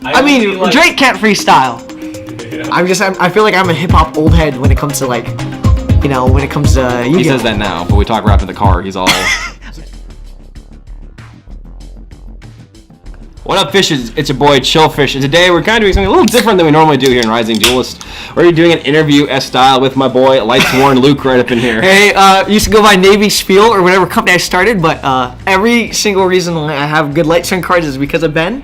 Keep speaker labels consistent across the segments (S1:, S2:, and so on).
S1: I mean, Drake can't freestyle. Yeah. I feel like I'm a hip hop old head when it comes to like, when it comes to Yu-Gi-Oh.
S2: He says that now, but we talk rap in the car. He's all. What up, fishes? It's your boy Chillfish, and today we're kind of doing something a little different than we normally do here in Rising Duelist. We're doing an interview style with my boy Lightsworn Luke right up in here.
S1: Hey, used to go by NavySpheal or whatever company I started, but every single reason why I have good Lightsworn cards is because of Ben.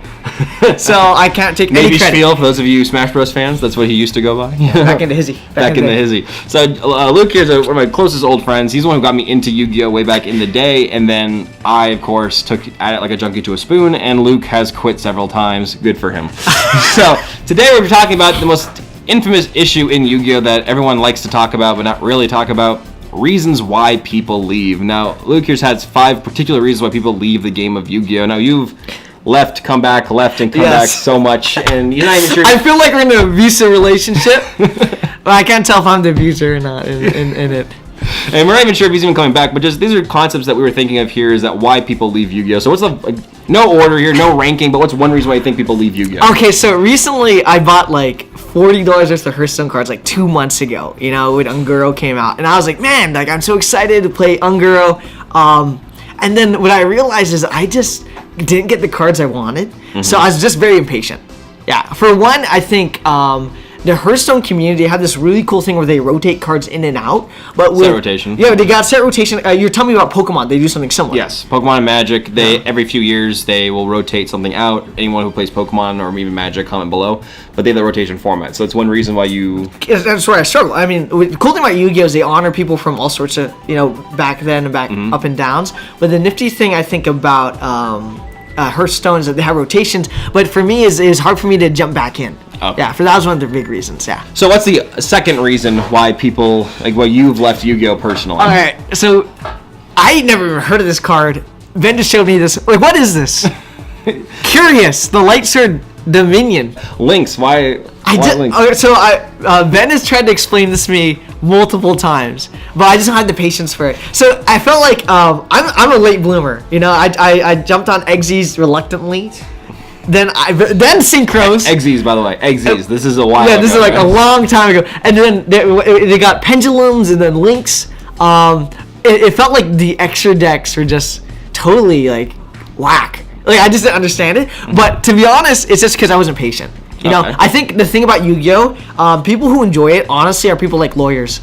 S1: So I can't take any credit.
S2: NavySpheal, for those of you Smash Bros fans, that's what he used to go by.
S1: Back into Hizzy.
S2: Back in the Hizzy. So Luke here's one of my closest old friends. He's the one who got me into Yu-Gi-Oh way back in the day, and then I, of course, took at it like a junkie to a spoon, and Luke has quit several times. Good for him. So today we're talking about the most infamous issue in Yu-Gi-Oh that everyone likes to talk about but not really talk about: reasons why people leave. Now, Luke here's has 5 particular reasons why people leave the game of Yu-Gi-Oh. Now, you've left, come back, left, and come back so much, and you're not even sure.
S1: I feel like we're in an abusive relationship, but I can't tell if I'm the abuser or not in it.
S2: And we're not even sure if he's even coming back, but just these are concepts that we were thinking of here, is that why people leave Yu-Gi-Oh. So what's no order here, no ranking, but what's one reason why you think people leave Yu-Gi-Oh?
S1: Okay, so recently I bought like $40 worth of Hearthstone cards like 2 months ago, when Unguro came out. And I was like, man, like I'm so excited to play Unguro. And then what I realized is I just didn't get the cards I wanted. Mm-hmm. So I was just very impatient. Yeah, for one, I think the Hearthstone community had this really cool thing where they rotate cards in and out. But
S2: set rotation.
S1: Yeah, they got set rotation. You're telling me about Pokemon. They do something similar.
S2: Yes, Pokemon and Magic, every few years they will rotate something out. Anyone who plays Pokemon or even Magic, comment below. But they have the rotation format. So it's one reason why you...
S1: That's where I struggle. I mean, the cool thing about Yu-Gi-Oh! Is they honor people from all sorts of, back then and back up and downs. But the nifty thing I think about Hearthstone is that they have rotations. But for me, it's hard for me to jump back in. Okay. Yeah, that was one of the big reasons, yeah.
S2: So what's the second reason why people, why you've left Yu-Gi-Oh! Personally?
S1: All right, so I never even heard of this card. Ben just showed me this. What is this? Curious, the Lightsworn Dominion.
S2: Links, why Links?
S1: Okay, so Ben has tried to explain this to me multiple times, but I just don't have the patience for it. So I felt like I'm a late bloomer. I jumped on Xyz reluctantly. Then Synchros.
S2: Xyz, by the way. Xyz. This is a while ago.
S1: Yeah, this is like a long time ago. And then they got Pendulums and then Links. It felt like the extra decks were just totally like whack. Like I just didn't understand it. But to be honest, it's just because I wasn't patient. I think the thing about Yu-Gi-Oh, people who enjoy it honestly are people like lawyers.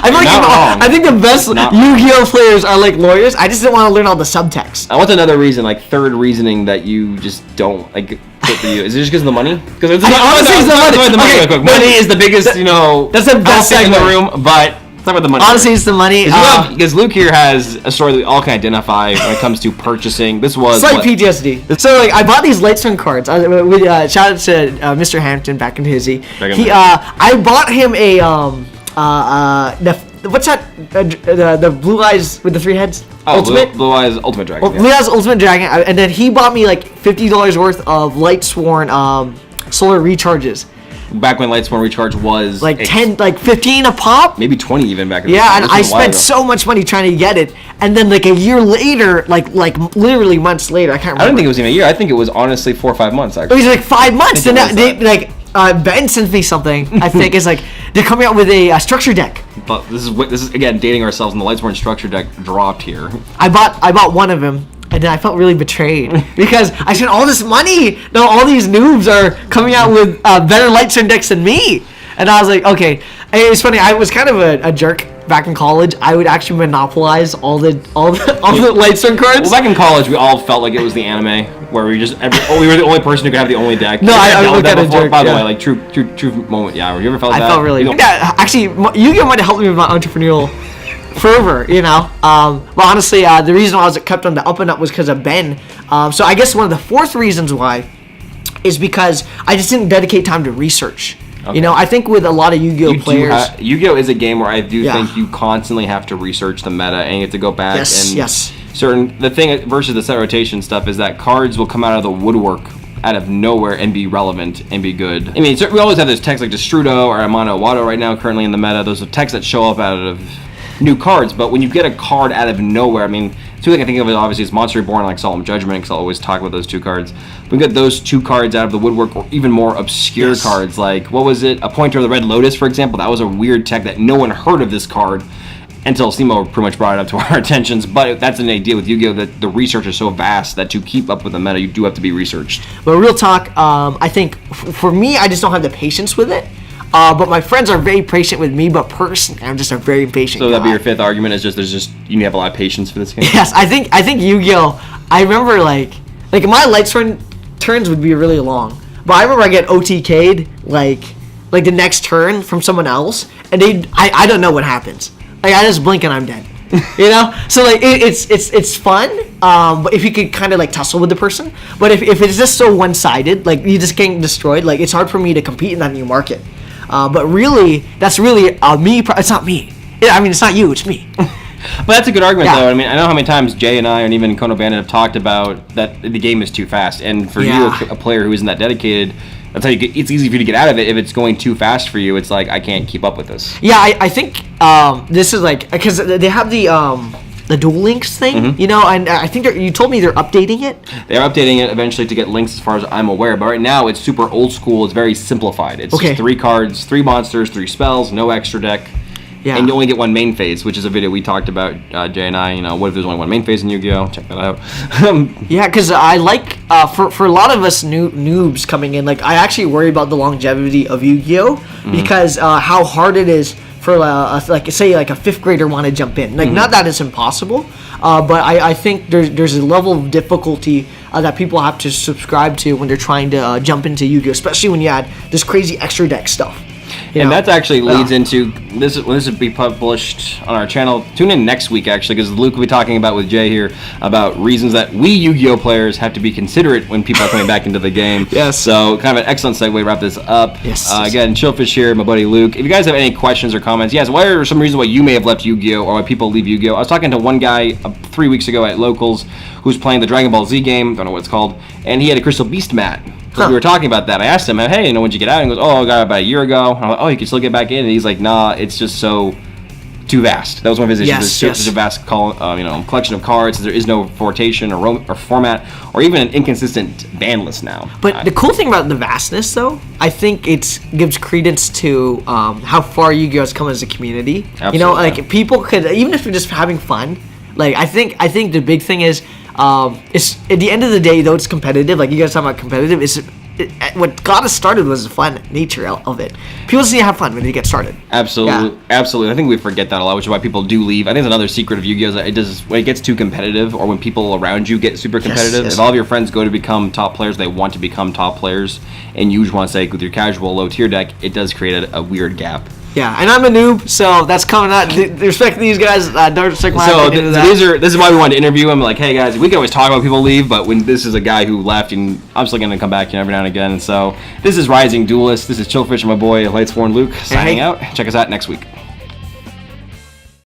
S1: I think the best Yu-Gi-Oh players are like lawyers. I just didn't want to learn all the subtext.
S2: What's another reason, third reasoning that you just don't put the Is it just because of the money? Because honestly, it's the money. Okay, money is the biggest,
S1: that's the best
S2: in the room, but it's not about the money.
S1: Honestly, it's the money.
S2: Because Luke here has a story that we all can identify when it comes to purchasing. This was
S1: slight PTSD. So I bought these Lightsworn cards. Shout out to Mr. Hampton back in Hizzy. I bought him what's that? The Blue Eyes with the 3 heads?
S2: Ultimate? Blue Eyes Ultimate Dragon.
S1: Blue Eyes Ultimate Dragon. And then he bought me like $50 worth of Lightsworn solar recharges.
S2: Back when Lightsworn Recharge was...
S1: 15 a pop?
S2: Maybe 20 even back in the
S1: day. Yeah, and I spent so much money trying to get it. And then a year later, literally months later, I can't remember.
S2: I don't think it was even a year. I think it was honestly 4 or 5 months, actually.
S1: It was 5 months. And Ben sent me something, I think, they're coming out with a structure deck.
S2: But this is again dating ourselves, and the Lightsworn structure deck dropped here.
S1: I bought one of them, and then I felt really betrayed because I spent all this money. Now all these noobs are coming out with better Lightsworn decks than me, and I was like, okay. And it was funny. I was kind of a jerk back in college. I would actually monopolize all the Lightsworn cards.
S2: Well, back in college, we all felt like it was the anime where we were the only person who could have the only deck.
S1: No, I looked at a jerk.
S2: By the way, true moment. Yeah, you ever felt that?
S1: I felt really. Yeah, actually, Yu-Gi-Oh might have helped me with my entrepreneurial fervor. But honestly, the reason I was kept on the up and up was because of Ben. So I guess one of the fourth reasons why is because I just didn't dedicate time to research. Okay. I think with a lot of Yu-Gi-Oh players...
S2: Yu-Gi-Oh is a game where I do think you constantly have to research the meta, and you have to go back the thing versus the set rotation stuff is that cards will come out of the woodwork out of nowhere and be relevant and be good. I mean, we always have this text like Destrudo or Amano Wado right now currently in the meta. Those are texts that show up out of new cards, but when you get a card out of nowhere, I mean, two things I think of it obviously is Monster Reborn and like Solemn Judgment, because I'll always talk about those two cards. We got those two cards out of the woodwork, or even more obscure cards, like, what was it? A Pointer of the Red Lotus, for example. That was a weird tech that no one heard of this card until Simo pretty much brought it up to our attentions. But that's an idea with Yu-Gi-Oh! That the research is so vast that to keep up with the meta, you do have to be researched.
S1: But real talk, I think for me, I just don't have the patience with it. But my friends are very patient with me, but personally, I'm just a very impatient
S2: So that'd be
S1: guy.
S2: your fifth argument, is just you have a lot of patience for this game?
S1: Yes, I think Yu-Gi-Oh! I remember like my Lightsworn turns would be really long, but I remember I get OTK'd like the next turn from someone else, and I don't know what happens. Like, I just blink and I'm dead. You know? So like it's fun, but if you could kind of like tussle with the person. But if it's just so one-sided, like you just getting destroyed, like it's hard for me to compete in that new market. But really, that's really me. It's not me. I mean, it's not you. It's me.
S2: But that's a good argument, though. I mean, I know how many times Jay and I, and even Kono Bandit, have talked about that the game is too fast. And for you, a player who isn't that dedicated, that's how it's easy for you to get out of it. If it's going too fast for you, it's like, I can't keep up with this.
S1: Yeah, I think this is like, because they have the Duel Links thing, you know, and I think you told me they're updating it.
S2: They're updating it eventually to get links, as far as I'm aware. But right now, it's super old school. It's very simplified. It's just 3 cards, 3 monsters, 3 spells, no extra deck. Yeah. And you only get 1 main phase, which is a video we talked about, Jay and I. You know, what if there's only 1 main phase in Yu-Gi-Oh? Check that out.
S1: Yeah, because I like, for a lot of us noobs coming in, like, I actually worry about the longevity of Yu-Gi-Oh! Because how hard it is for, like, say, like a 5th grader want to jump in. Like, not that it's impossible, but I think there's a level of difficulty that people have to subscribe to when they're trying to jump into Yu-Gi-Oh! Especially when you add this crazy extra deck stuff.
S2: And that actually leads into this. When this will be published on our channel, tune in next week, actually, because Luke will be talking about with Jay here about reasons that we Yu-Gi-Oh players have to be considerate when people are coming back into the game.
S1: Yes.
S2: So kind of an excellent segue to wrap this up.
S1: Yes.
S2: Again, Chillfish here, my buddy Luke. If you guys have any questions or comments, yes, what are some reasons why you may have left Yu-Gi-Oh, or why people leave Yu-Gi-Oh? I was talking to one guy 3 weeks ago at Locals who's playing the Dragon Ball Z game, don't know what it's called, and he had a Crystal Beast mat. So we were talking about that. I asked him, hey, you know, when'd you get out? And he goes, I got out about a year ago. And I'm like, you can still get back in? And he's like, nah, it's just so too vast. That was one of his issues. It's such a vast collection of cards. There is no rotation or format, or even an inconsistent ban list now.
S1: But the cool thing about the vastness, though, I think it gives credence to how far Yu-Gi-Oh! Has come as a community. Absolutely. You know, like, people could, even if you're just having fun, like, I think the big thing is, it's at the end of the day, though it's competitive, like you guys talking about competitive, what got us started was the fun nature of it. People just need to have fun when they get started.
S2: Absolutely, absolutely. I think we forget that a lot, which is why people do leave. I think it's another secret of Yu-Gi-Oh! Is that when it gets too competitive, or when people around you get super competitive, if all of your friends go to become top players, they want to become top players, and you just want to say with your casual low tier deck, it does create a weird gap.
S1: Yeah, and I'm a noob, so that's coming out. Respect these guys. Don't stick my
S2: so
S1: into that.
S2: this is why we wanted to interview him. Like, hey guys, we can always talk about people leave, but when this is a guy who left, and I'm still going to come back every now and again. So this is Rising Duelist. This is Chillfish and my boy Lightsworn Luke signing out. Check us out next week.